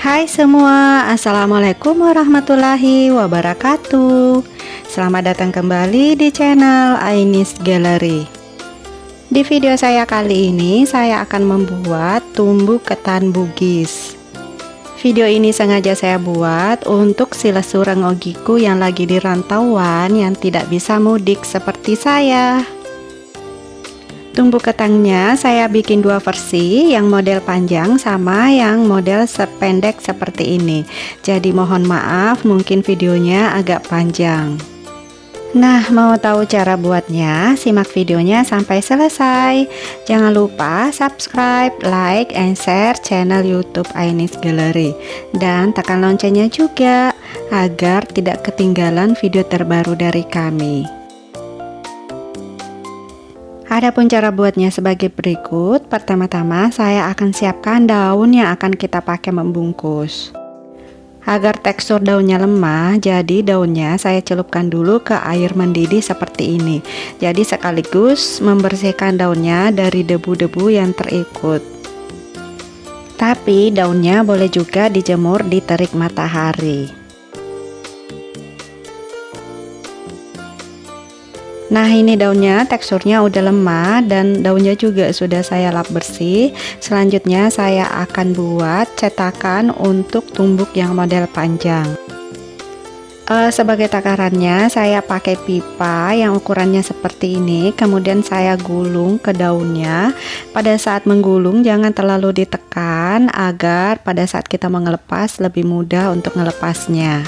Hai semua, Assalamualaikum warahmatullahi wabarakatuh. Selamat datang kembali di channel Ainis Gallery. Di video saya kali ini, saya akan membuat tumbuk ketan Bugis. Video ini sengaja saya buat untuk si lesureng ogiku yang lagi di rantauan yang tidak bisa mudik seperti saya. Tumbuk ketannya saya bikin dua versi, yang model panjang sama yang model sependek seperti ini. Jadi mohon maaf mungkin videonya agak panjang. Nah, mau tahu cara buatnya? Simak videonya sampai selesai. Jangan lupa subscribe, like, and share channel YouTube Ainis Gallery. Dan tekan loncengnya juga agar tidak ketinggalan video terbaru dari kami. Adapun cara buatnya sebagai berikut. Pertama-tama saya akan siapkan daun yang akan kita pakai membungkus. Agar tekstur daunnya lemah, jadi daunnya saya celupkan dulu ke air mendidih seperti ini. Jadi sekaligus membersihkan daunnya dari debu-debu yang terikut. Tapi daunnya boleh juga dijemur di terik matahari. Nah, ini daunnya teksturnya udah lemah dan daunnya juga sudah saya lap bersih. Selanjutnya saya akan buat cetakan untuk tumbuk yang model panjang. Sebagai takarannya saya pakai pipa yang ukurannya seperti ini. Kemudian saya gulung ke daunnya. Pada saat menggulung jangan terlalu ditekan agar pada saat kita mengelepas lebih mudah untuk melepasnya.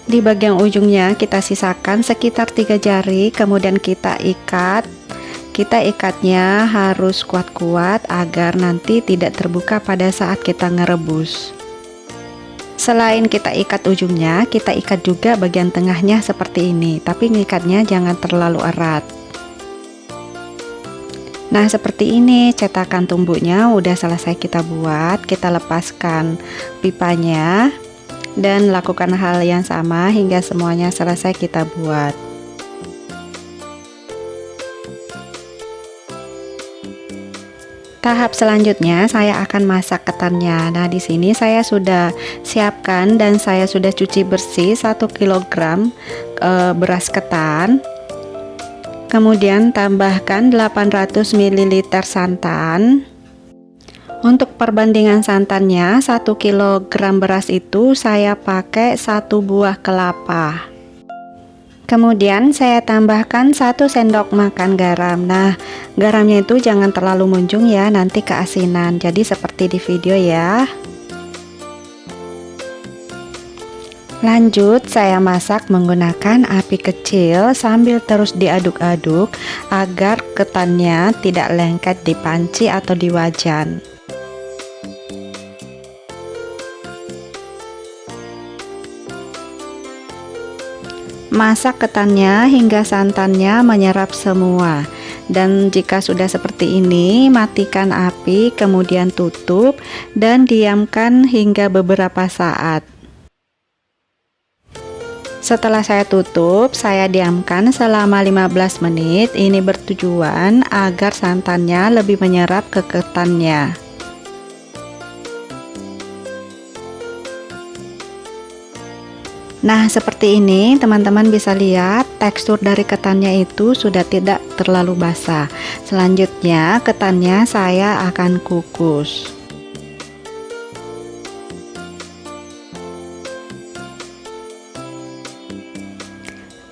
Di bagian ujungnya kita sisakan sekitar 3 jari, kemudian kita ikat. Kita ikatnya harus kuat-kuat agar nanti tidak terbuka pada saat kita ngerebus. Selain kita ikat ujungnya, kita ikat juga bagian tengahnya seperti ini, tapi ngikatnya jangan terlalu erat. Nah, seperti ini cetakan tumbuknya udah selesai kita buat. Kita lepaskan pipanya dan lakukan hal yang sama hingga semuanya selesai kita buat. Tahap selanjutnya saya akan masak ketannya. Nah, di sini saya sudah siapkan dan saya sudah cuci bersih 1 kg beras ketan. Kemudian tambahkan 800 ml santan. Untuk perbandingan santannya, 1 kg beras itu saya pakai 1 buah kelapa. Kemudian saya tambahkan 1 sendok makan garam. Nah, garamnya itu jangan terlalu munjung ya, nanti keasinan. Jadi seperti di video ya. Lanjut, saya masak menggunakan api kecil sambil terus diaduk-aduk agar ketannya tidak lengket di panci atau di wajan. Masak ketannya hingga santannya menyerap semua. Dan jika sudah seperti ini, matikan api, kemudian tutup dan diamkan hingga beberapa saat. Setelah saya tutup, saya diamkan selama 15 menit. Ini bertujuan agar santannya lebih menyerap ke ketannya. Nah, seperti ini teman-teman bisa lihat tekstur dari ketannya itu sudah tidak terlalu basah. Selanjutnya ketannya saya akan kukus.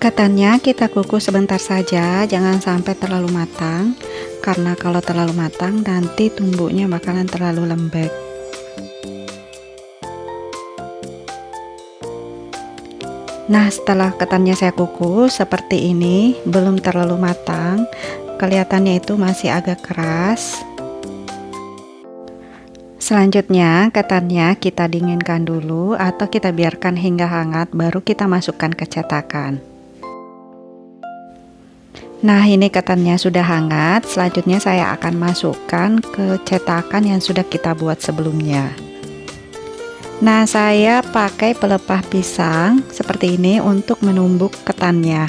Ketannya kita kukus sebentar saja, jangan sampai terlalu matang, karena kalau terlalu matang nanti tumbuknya bakalan terlalu lembek. Nah, setelah ketannya saya kukus seperti ini, belum terlalu matang, kelihatannya itu masih agak keras. Selanjutnya ketannya kita dinginkan dulu atau kita biarkan hingga hangat, baru kita masukkan ke cetakan. Nah, ini ketannya sudah hangat. Selanjutnya saya akan masukkan ke cetakan yang sudah kita buat sebelumnya. Nah, saya pakai pelepah pisang seperti ini untuk menumbuk ketannya.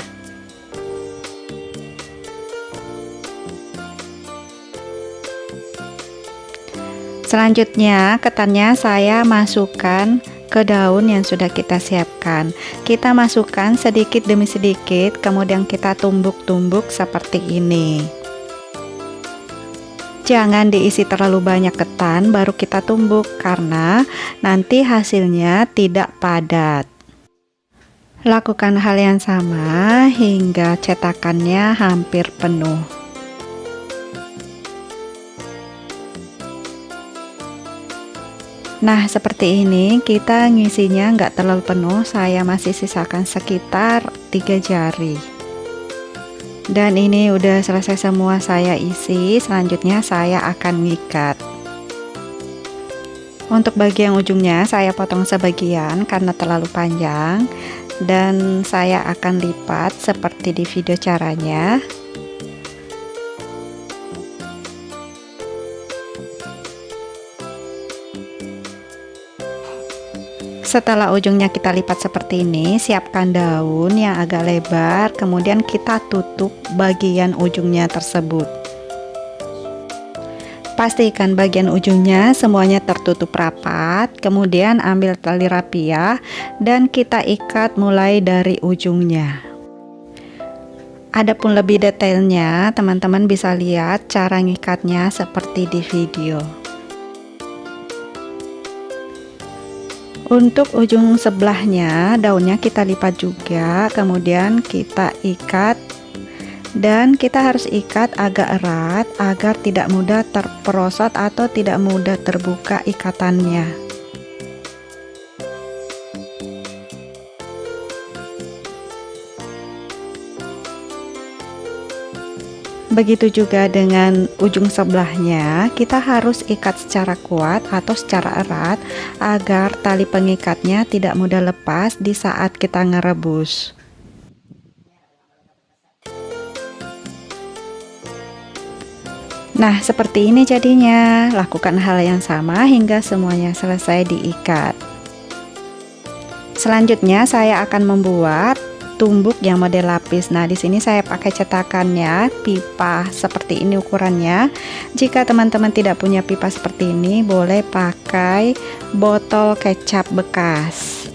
Selanjutnya, ketannya saya masukkan ke daun yang sudah kita siapkan. Kita masukkan sedikit demi sedikit, kemudian kita tumbuk-tumbuk seperti ini. Jangan diisi terlalu banyak ketan baru kita tumbuk, karena nanti hasilnya tidak padat. Lakukan hal yang sama hingga cetakannya hampir penuh. Nah, seperti ini kita ngisinya nggak terlalu penuh, saya masih sisakan sekitar 3 jari. Dan ini udah selesai semua saya isi, selanjutnya saya akan ngikat. Untuk bagian ujungnya saya potong sebagian karena terlalu panjang, dan saya akan lipat seperti di video caranya. Setelah ujungnya kita lipat seperti ini, siapkan daun yang agak lebar, kemudian kita tutup bagian ujungnya tersebut. Pastikan bagian ujungnya semuanya tertutup rapat, kemudian ambil tali rapia dan kita ikat mulai dari ujungnya. Adapun lebih detailnya, teman-teman bisa lihat cara ngikatnya seperti di video. Untuk ujung sebelahnya, daunnya kita lipat juga, kemudian kita ikat, dan kita harus ikat agak erat agar tidak mudah terperosot atau tidak mudah terbuka ikatannya. Begitu juga dengan ujung sebelahnya, kita harus ikat secara kuat atau secara erat agar tali pengikatnya tidak mudah lepas di saat kita ngerebus. Nah, seperti ini jadinya. Lakukan hal yang sama hingga semuanya selesai diikat. Selanjutnya saya akan membuat tumbuk yang model lapis. Nah, di sini saya pakai cetakannya, pipa seperti ini ukurannya. Jika teman-teman tidak punya pipa seperti ini, boleh pakai botol kecap bekas.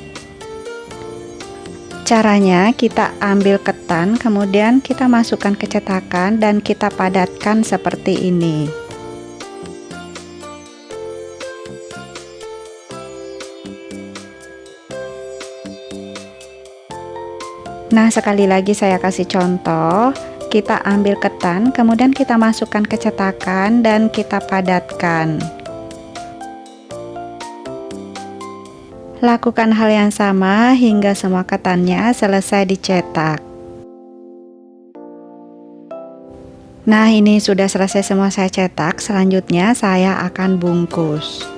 Caranya, kita ambil ketan, kemudian kita masukkan ke cetakan dan kita padatkan seperti ini. Nah, sekali lagi saya kasih contoh, kita ambil ketan, kemudian kita masukkan ke cetakan dan kita padatkan. Lakukan hal yang sama hingga semua ketannya selesai dicetak. Nah, ini sudah selesai semua saya cetak, selanjutnya saya akan bungkus.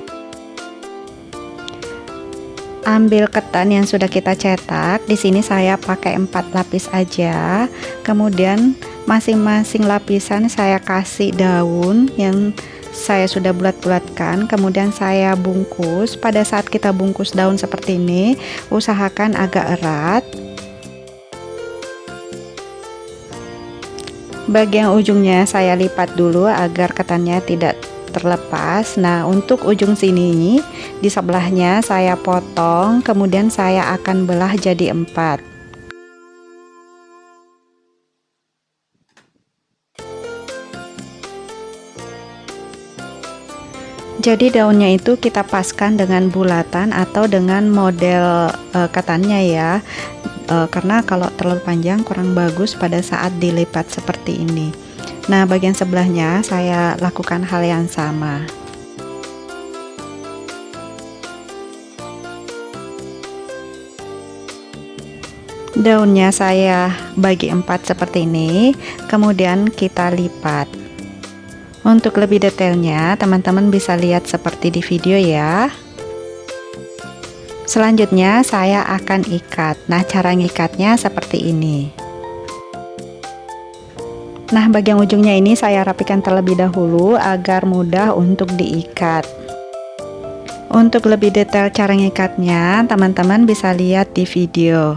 Ambil ketan yang sudah kita cetak. Di sini saya pakai 4 lapis aja. Kemudian masing-masing lapisan saya kasih daun yang saya sudah bulat-bulatkan. Kemudian saya bungkus. Pada saat kita bungkus daun seperti ini, usahakan agak erat. Bagian ujungnya saya lipat dulu agar ketannya tidak terlepas. Nah, untuk ujung sini di sebelahnya saya potong, kemudian saya akan belah jadi 4. Jadi daunnya itu kita paskan dengan bulatan atau dengan model ketannya ya. Karena kalau terlalu panjang kurang bagus pada saat dilipat seperti ini. Nah, bagian sebelahnya saya lakukan hal yang sama. Daunnya saya bagi 4 seperti ini, kemudian kita lipat. Untuk lebih detailnya, teman-teman bisa lihat seperti di video ya. Selanjutnya saya akan ikat. Nah, cara ngikatnya seperti ini. Nah, bagian ujungnya ini saya rapikan terlebih dahulu agar mudah untuk diikat. Untuk lebih detail cara ngikatnya, teman-teman bisa lihat di video.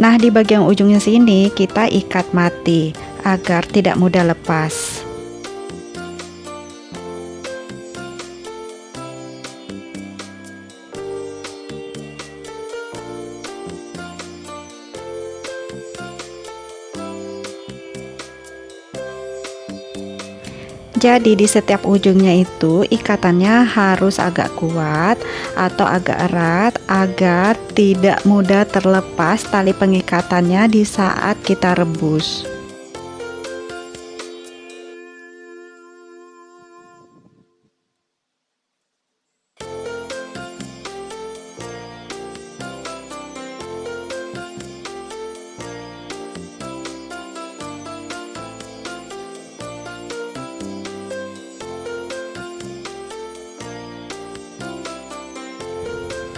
Nah, di bagian ujungnya sini kita ikat mati agar tidak mudah lepas. Jadi di setiap ujungnya itu ikatannya harus agak kuat atau agak erat agar tidak mudah terlepas tali pengikatannya di saat kita rebus.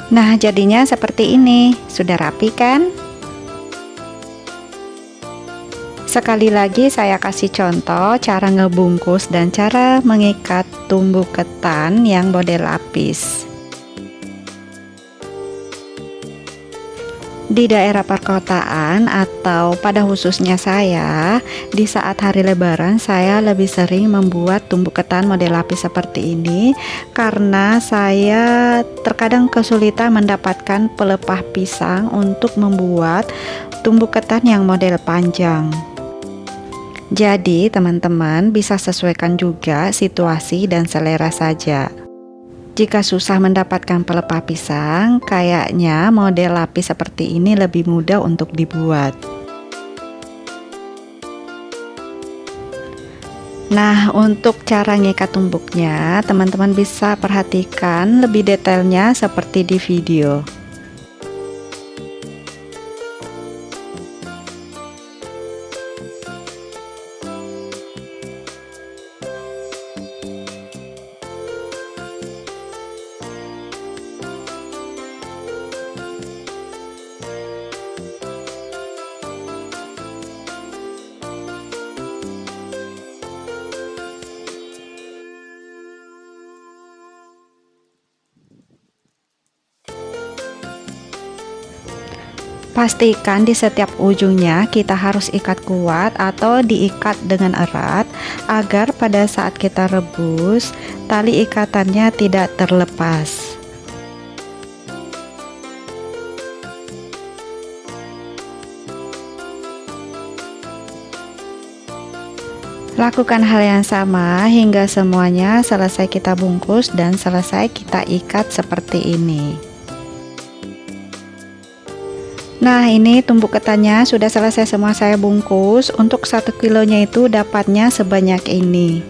Nah, jadinya seperti ini. Sudah rapi kan? Sekali lagi saya kasih contoh cara ngebungkus dan cara mengikat tumbuk ketan yang model lapis. Di daerah perkotaan atau pada khususnya saya, di saat hari lebaran saya lebih sering membuat tumbuk ketan model lapis seperti ini karena saya terkadang kesulitan mendapatkan pelepah pisang untuk membuat tumbuk ketan yang model panjang. Jadi teman-teman bisa sesuaikan juga situasi dan selera saja. Jika susah mendapatkan pelepah pisang, kayaknya model lapis seperti ini lebih mudah untuk dibuat. Nah, untuk cara ngikat tumbuknya, teman-teman bisa perhatikan lebih detailnya seperti di video. Pastikan di setiap ujungnya kita harus ikat kuat atau diikat dengan erat agar pada saat kita rebus, tali ikatannya tidak terlepas. Lakukan hal yang sama hingga semuanya selesai kita bungkus dan selesai kita ikat seperti ini. Nah, ini tumbuk ketannya sudah selesai semua saya bungkus. Untuk 1 kilonya itu dapatnya sebanyak ini.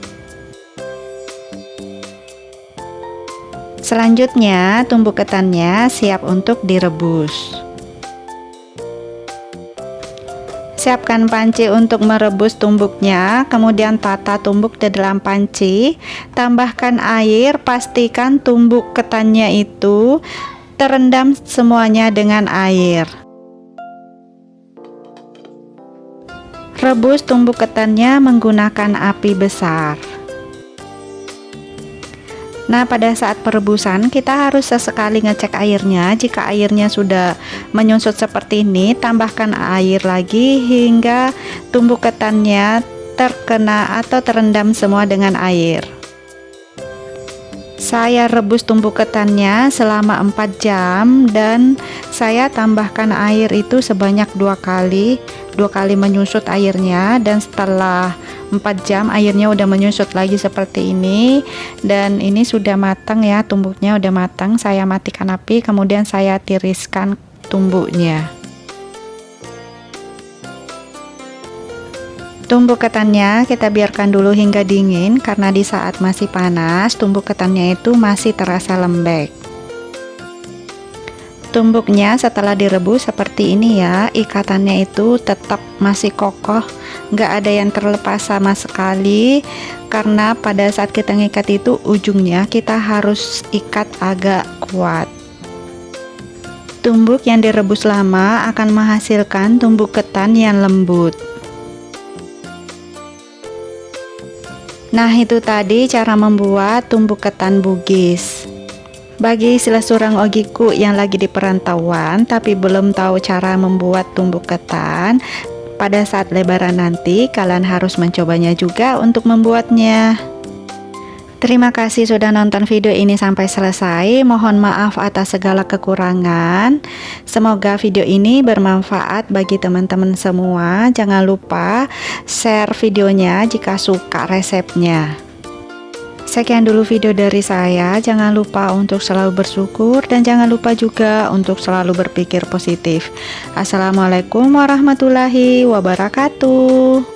Selanjutnya tumbuk ketannya siap untuk direbus. Siapkan panci untuk merebus tumbuknya, kemudian tata tumbuk di dalam panci, tambahkan air, pastikan tumbuk ketannya itu terendam semuanya dengan air. Rebus tumbuk ketannya menggunakan api besar. Nah, pada saat perebusan kita harus sesekali ngecek airnya. Jika airnya sudah menyusut seperti ini, tambahkan air lagi hingga tumbuk ketannya terkena atau terendam semua dengan air. Saya rebus tumbuk ketannya selama 4 jam dan saya tambahkan air itu sebanyak 2 kali menyusut airnya, dan setelah 4 jam airnya udah menyusut lagi seperti ini, dan ini sudah matang ya, tumbuknya udah matang. Saya matikan api, kemudian saya tiriskan tumbuknya. Tumbuk ketannya kita biarkan dulu hingga dingin karena di saat masih panas tumbuk ketannya itu masih terasa lembek. Tumbuknya setelah direbus seperti ini ya, ikatannya itu tetap masih kokoh, nggak ada yang terlepas sama sekali, karena pada saat kita ngikat itu ujungnya kita harus ikat agak kuat. Tumbuk yang direbus lama akan menghasilkan tumbuk ketan yang lembut. Nah, itu tadi cara membuat tumbuk ketan Bugis. Bagi salah seorang ogiku yang lagi di perantauan tapi belum tahu cara membuat tumbuk ketan, pada saat lebaran nanti kalian harus mencobanya juga untuk membuatnya. Terima kasih sudah nonton video ini sampai selesai. Mohon maaf atas segala kekurangan. Semoga video ini bermanfaat bagi teman-teman semua. Jangan lupa share videonya jika suka resepnya. Sekian dulu video dari saya. Jangan lupa untuk selalu bersyukur dan jangan lupa juga untuk selalu berpikir positif. Assalamualaikum warahmatullahi wabarakatuh.